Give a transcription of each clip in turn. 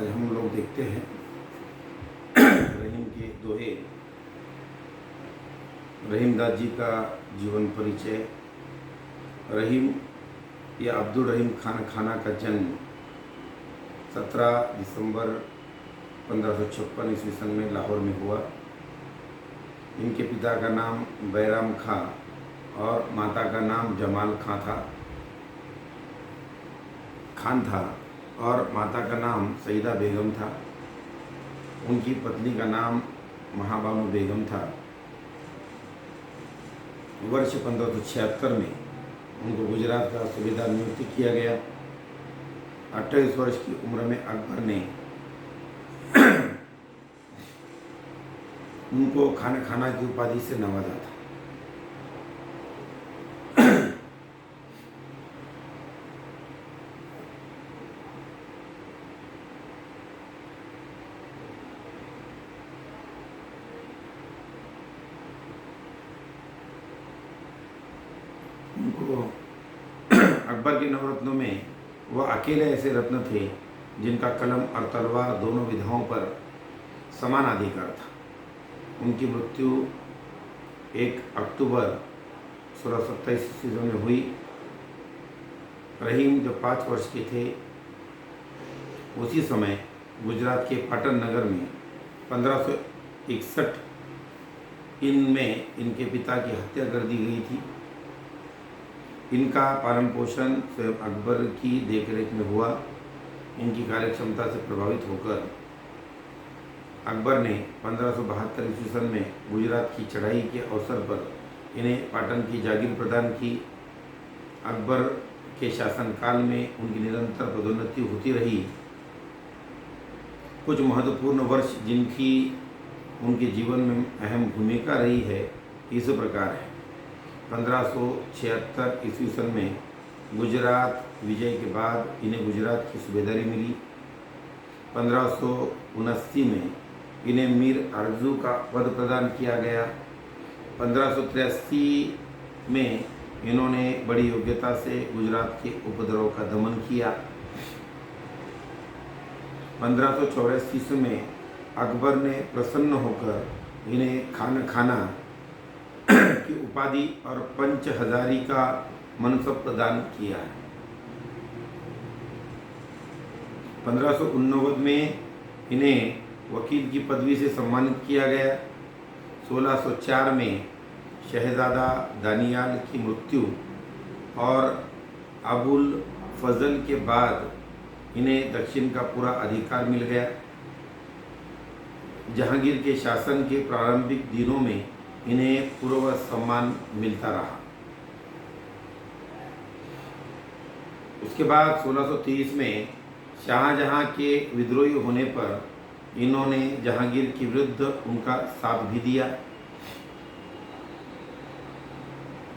आज हम लोग देखते हैं रहीम के दोहे। रहीमदास जी का जीवन परिचय। रहीम या अब्दुल रहीम खान खाना का जन्म 17 दिसंबर 1556 ईस्वी सन में लाहौर में हुआ। इनके पिता का नाम बैराम खां और माता का नाम जमाल खान था और माता का नाम सईदा बेगम था। उनकी पत्नी का नाम महाबानू बेगम था। वर्ष 1576 में उनको गुजरात का सूबेदार नियुक्त किया गया। 28 वर्ष की उम्र में अकबर ने उनको खाना खाना की उपाधि से नवाजा था। उनको अकबर के नवरत्नों में वह अकेले ऐसे रत्न थे जिनका कलम और तलवार दोनों विधाओं पर समान अधिकार था। उनकी मृत्यु 1 अक्टूबर 1627 ईस्वी में हुई। रहीम जब 5 वर्ष के थे उसी समय गुजरात के पाटन नगर में 1561 में इनके पिता की हत्या कर दी गई थी। इनका पालन पोषण स्वयं अकबर की देखरेख में हुआ। इनकी कार्यक्षमता से प्रभावित होकर अकबर ने 1572 ईस्वी सन में गुजरात की चढ़ाई के अवसर पर इन्हें पाटन की जागीर प्रदान की। अकबर के शासनकाल में उनकी निरंतर पदोन्नति होती रही। कुछ महत्वपूर्ण वर्ष जिनकी उनके जीवन में अहम भूमिका रही है इस प्रकार है। 1576 ईस्वी सन में गुजरात विजय के बाद इन्हें गुजरात की सूबेदारी मिली। 1579 में इन्हें मीर आरजू का पद प्रदान किया गया। 1583 में इन्होंने बड़ी योग्यता से गुजरात के उपद्रव का दमन किया। 1584 में अकबर ने प्रसन्न होकर इन्हें खाना की उपाधि और पंच हजारी का मनसब प्रदान किया। 1589 में इन्हें वकील की पदवी से सम्मानित किया गया। 1604 में शहजादा दानियाल की मृत्यु और अबुल फजल के बाद इन्हें दक्षिण का पूरा अधिकार मिल गया। जहांगीर के शासन के प्रारंभिक दिनों में इन्हें पूर्व सम्मान मिलता रहा। उसके बाद 1630 में शाहजहां के विद्रोही होने पर इन्होंने जहांगीर के विरुद्ध उनका साथ भी दिया।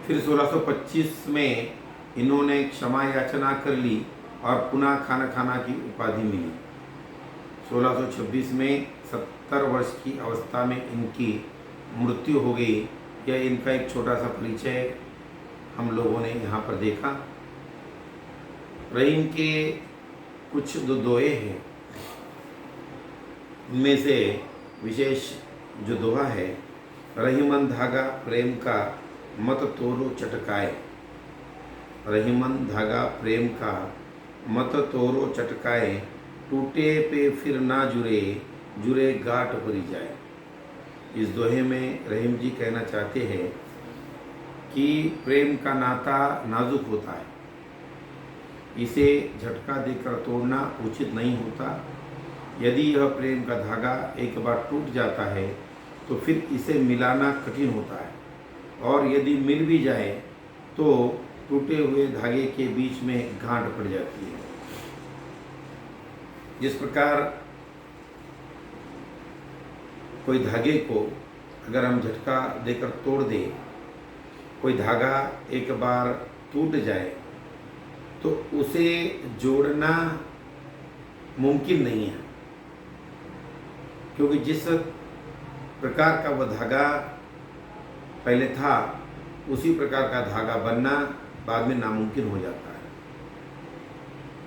फिर 1625 में इन्होंने क्षमा याचना कर ली और पुनः खाना की उपाधि मिली। 1626 में 70 वर्ष की अवस्था में इनकी मृत्यु हो गई। यह इनका एक छोटा सा परिचय हम लोगों ने यहाँ पर देखा। रहीम के कुछ दो दोहे हैं। इनमें से विशेष जो दोहा है, रहीमन धागा प्रेम का मत तोरो चटकाए। रहीमन धागा प्रेम का मत तोरो चटकाए, टूटे पे फिर ना जुरे, जुरे गांठ परी जाए। इस दोहे में रहीम जी कहना चाहते हैं कि प्रेम का नाता नाजुक होता है, इसे झटका देकर तोड़ना उचित नहीं होता। यदि यह प्रेम का धागा एक बार टूट जाता है तो फिर इसे मिलाना कठिन होता है, और यदि मिल भी जाए तो टूटे हुए धागे के बीच में गांठ पड़ जाती है। जिस प्रकार कोई धागे को अगर हम झटका देकर तोड़ दें, कोई धागा एक बार टूट जाए तो उसे जोड़ना मुमकिन नहीं है, क्योंकि जिस प्रकार का वह धागा पहले था उसी प्रकार का धागा बनना बाद में नामुमकिन हो जाता है।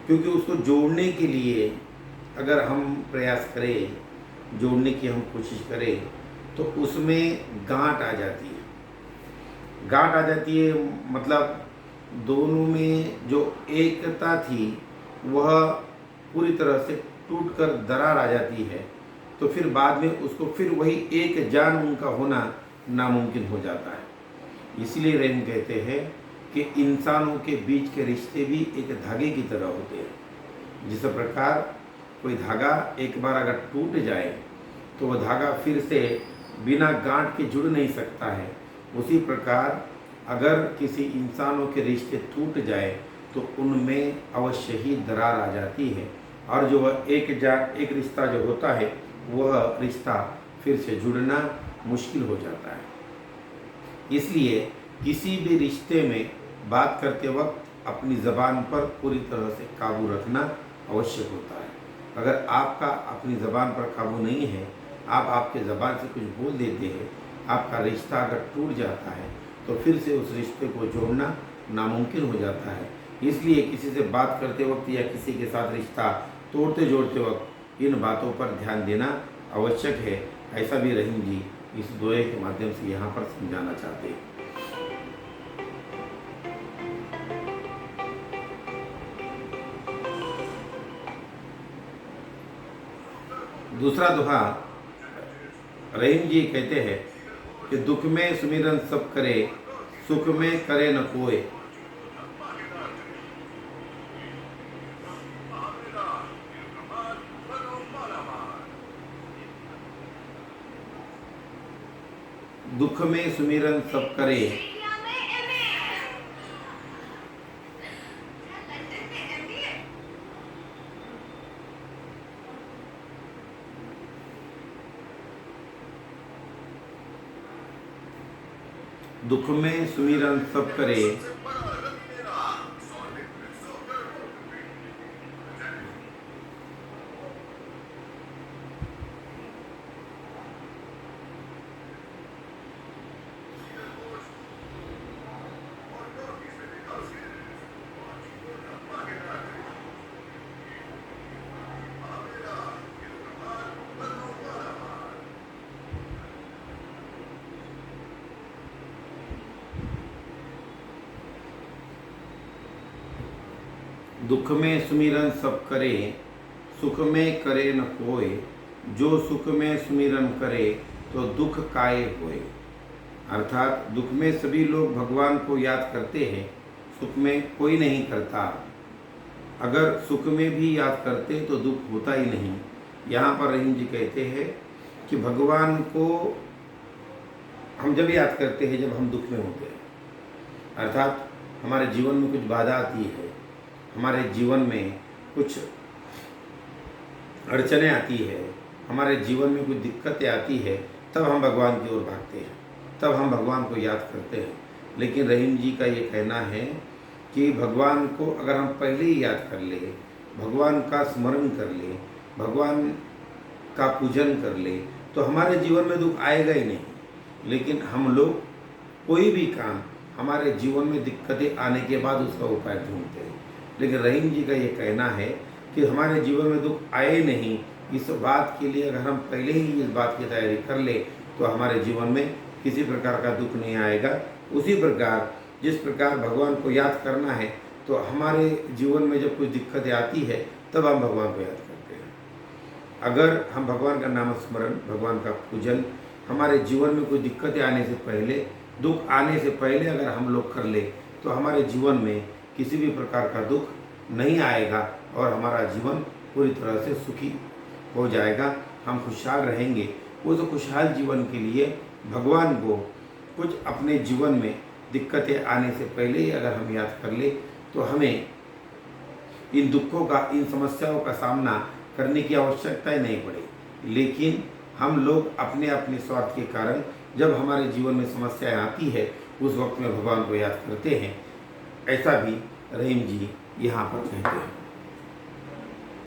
क्योंकि उसको जोड़ने के लिए अगर हम प्रयास करें, जोड़ने की हम कोशिश करें, तो उसमें गांठ आ जाती है। गांठ आ जाती है मतलब दोनों में जो एकता थी वह पूरी तरह से टूटकर दरार आ जाती है। तो फिर बाद में उसको फिर वही एक जान उनका होना नामुमकिन हो जाता है। इसलिए रहीम कहते हैं कि इंसानों के बीच के रिश्ते भी एक धागे की तरह होते हैं। जिस प्रकार कोई धागा एक बार अगर टूट जाए तो वह धागा फिर से बिना गांठ के जुड़ नहीं सकता है। उसी प्रकार अगर किसी इंसानों के रिश्ते टूट जाए तो उनमें अवश्य ही दरार आ जाती है, और जो वह एक रिश्ता जो होता है वह रिश्ता फिर से जुड़ना मुश्किल हो जाता है। इसलिए किसी भी रिश्ते में बात करते वक्त अपनी ज़बान पर पूरी तरह से काबू रखना आवश्यक होता है। अगर आपका अपनी ज़बान पर काबू नहीं है, आप आपके ज़बान से कुछ बोल देते हैं, आपका रिश्ता अगर टूट जाता है तो फिर से उस रिश्ते को जोड़ना नामुमकिन हो जाता है। इसलिए किसी से बात करते वक्त या किसी के साथ रिश्ता तोड़ते जोड़ते वक्त इन बातों पर ध्यान देना आवश्यक है। ऐसा भी रहीम जी इस दोहे के माध्यम से यहाँ पर समझाना चाहते हैं। दूसरा दोहा रहीम जी कहते हैं कि दुख में सुमिरन सब करे, सुख में करे न कोय। दुख में सुमिरन सब करे, दुख में सुमिरन सब करे, दुख में सुमिरन सब करे, सुख में करे न कोय। जो सुख में सुमिरन करे तो दुख काहे होए। अर्थात दुख में सभी लोग भगवान को याद करते हैं, सुख में कोई नहीं करता। अगर सुख में भी याद करते तो दुख होता ही नहीं। यहाँ पर रहीम जी कहते हैं कि भगवान को हम जब याद करते हैं जब हम दुख में होते हैं, अर्थात हमारे जीवन में कुछ बाधा आती है, हमारे जीवन में कुछ अड़चनें आती है, हमारे जीवन में कुछ दिक्कतें आती है, तब हम भगवान की ओर भागते हैं, तब हम भगवान को याद करते हैं। लेकिन रहीम जी का ये कहना है कि भगवान को अगर हम पहले ही याद कर ले, भगवान का स्मरण कर ले, भगवान का पूजन कर ले, तो हमारे जीवन में दुख आएगा ही नहीं। लेकिन हम लोग कोई भी काम हमारे जीवन में दिक्कतें आने के बाद उसका उपाय ढूंढते हैं। लेकिन रहीम जी का ये कहना है कि हमारे जीवन में दुख आए नहीं, इस बात के लिए अगर हम पहले ही इस बात की तैयारी कर ले तो हमारे जीवन में किसी प्रकार का दुख नहीं आएगा। उसी प्रकार जिस प्रकार भगवान को याद करना है तो हमारे जीवन में जब कुछ दिक्कतें आती है तब हम भगवान को याद करते हैं। अगर हम भगवान का नाम स्मरण, भगवान का पूजन हमारे जीवन में कोई दिक्कतें आने से पहले, दुख आने से पहले अगर हम लोग कर ले तो हमारे जीवन में किसी भी प्रकार का दुख नहीं आएगा और हमारा जीवन पूरी तरह से सुखी हो जाएगा। हम खुशहाल रहेंगे। उस खुशहाल जीवन के लिए भगवान को कुछ अपने जीवन में दिक्कतें आने से पहले ही अगर हम याद कर ले तो हमें इन दुखों का, इन समस्याओं का सामना करने की आवश्यकता ही नहीं पड़ेगी। लेकिन हम लोग अपने अपने स्वार्थ के कारण जब हमारे जीवन में समस्याएं आती है उस वक्त में भगवान को याद करते हैं। ऐसा भी रहीम जी यहाँ पर कहते हैं।